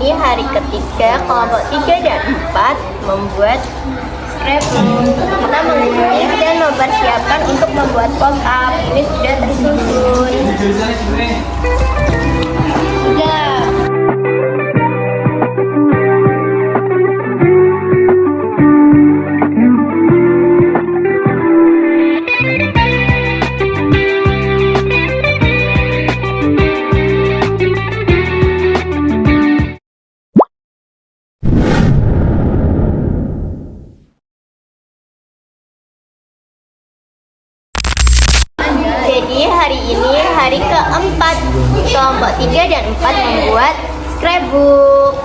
ini hari ketiga kelompok 3 dan 4 membuat scarpbook. Kita mengikuti dan mempersiapkan untuk membuat pop-up. Ini sudah tersusun. Jadi hari ini hari keempat kelompok 3 dan 4 membuat scarpbook.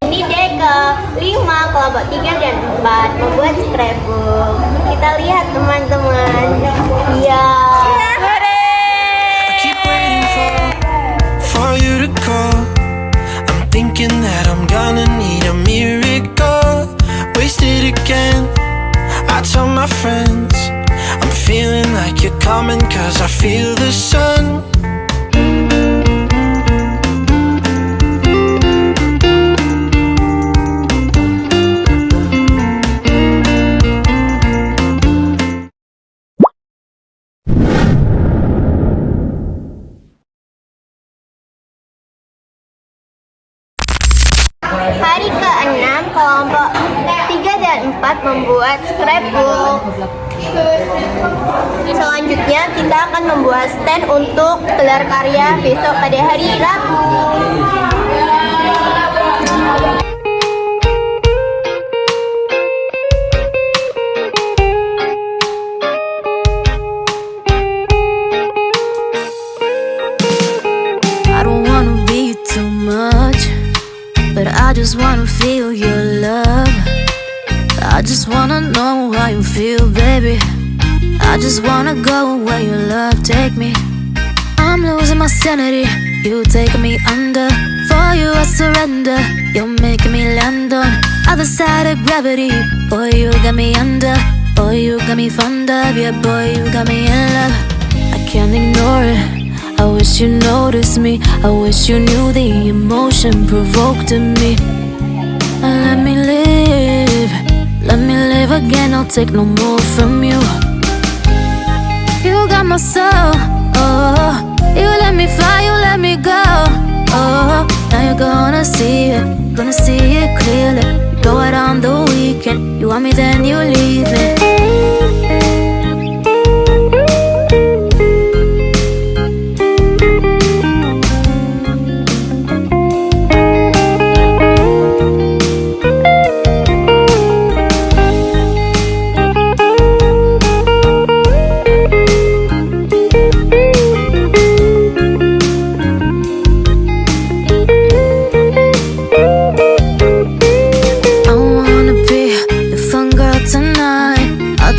Ini day ke-5 kelompok 3 dan 4 membuat scarpbook. Kita lihat teman-teman. Iya. For you to call. I'm thinking that I'm gonna need a miracle. Wasted again. I tell my friends I'm feeling like you're coming, cause I feel the sun. Hari ke-6 kelompok 3 dan 4 membuat scarpbook. Selanjutnya kita akan membuat stand untuk gelar karya besok pada hari Rabu. I don't wanna be too much, but I just wanna feel your love. I just wanna know how you feel, baby. I just wanna go where your love take me. I'm losing my sanity, you taking me under. For you I surrender, you're making me land on other side of gravity. Boy, you got me under. Boy, you got me fond of. Yeah, boy, you got me in love. I can't ignore it. I wish you noticed me. I wish you knew the emotion provoked in me. Let me live again. I'll take no more from you. You got my soul, oh. You let me fly, you let me go, Oh, now you're gonna see it clearly. You go out on the weekend, you want me then you leave me.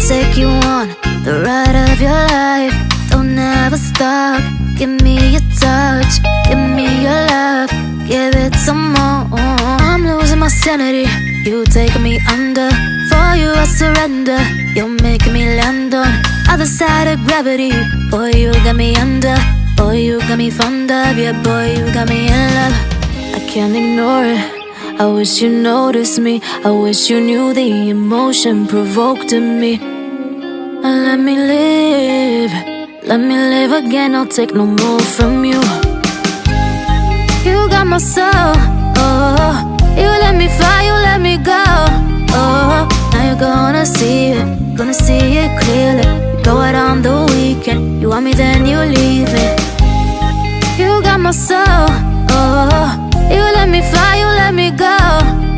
Take you on the ride of your life. Don't ever stop. Give me your touch, give me your love, give it some more. I'm losing my sanity, you taking me under. For you I surrender, you're making me land on other side of gravity. Boy, you got me under. Boy, you got me fond of. Yeah, boy, you got me in love. I can't ignore it. I wish you noticed me. I wish you knew the emotion provoked in me. Let me live again, I'll take no more from you. You got my soul, oh, you let me fly, you let me go, oh, now you're gonna see it clearly. You go out on the weekend, you want me then you leave me. You got my soul, oh, you let me fly, you let me go,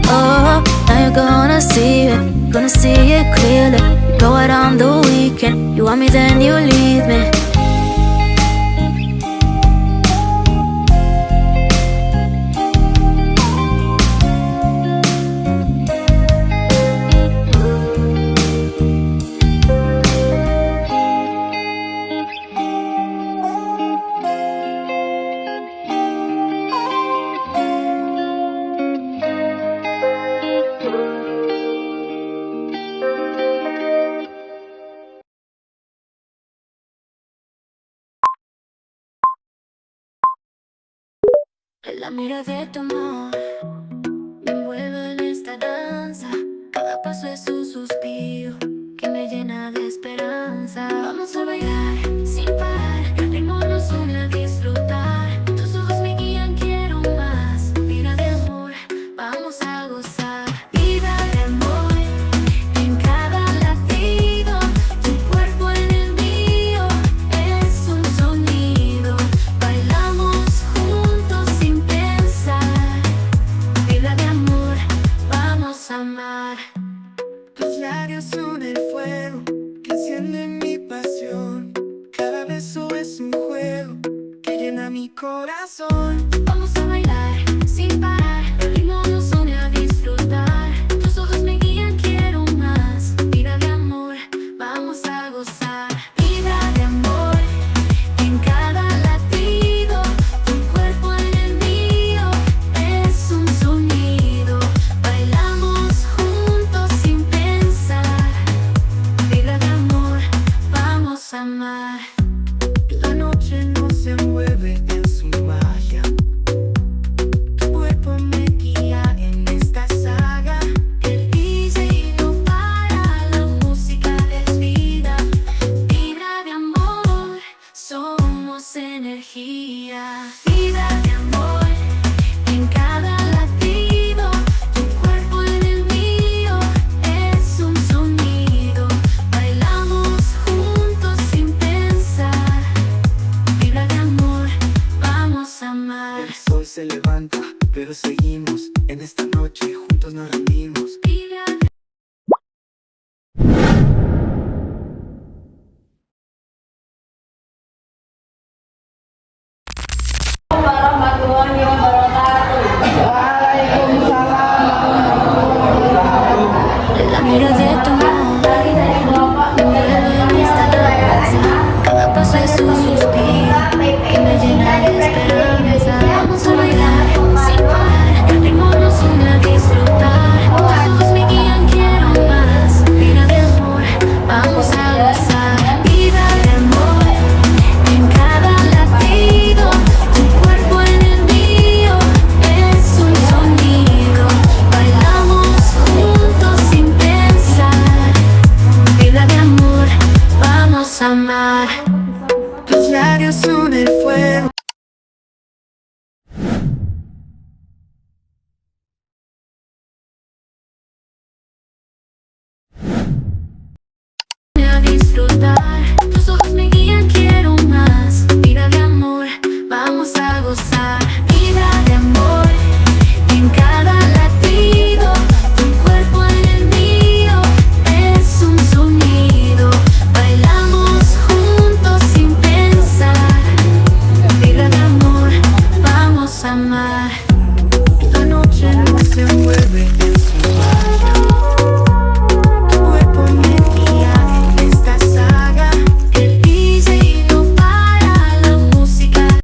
oh, now you're gonna see it clearly. Go out on the weekend, you want me then you leave me. La mira de tu amor me envuelve en esta danza. Cada paso es un suspiro que me llena de esperanza. Vamos a bailar sin parar, ritmos une a disfrutar. Tus ojos me guían, quiero más. Vida de amor, vamos a gozar. Vida de amor en cada latido. Tu cuerpo en el mío es un sonido. Bailamos juntos sin pensar. Vida de amor, vamos a amar. Tus labios son el fuego que enciende mi pasión. Cada beso es un juego que llena mi corazón.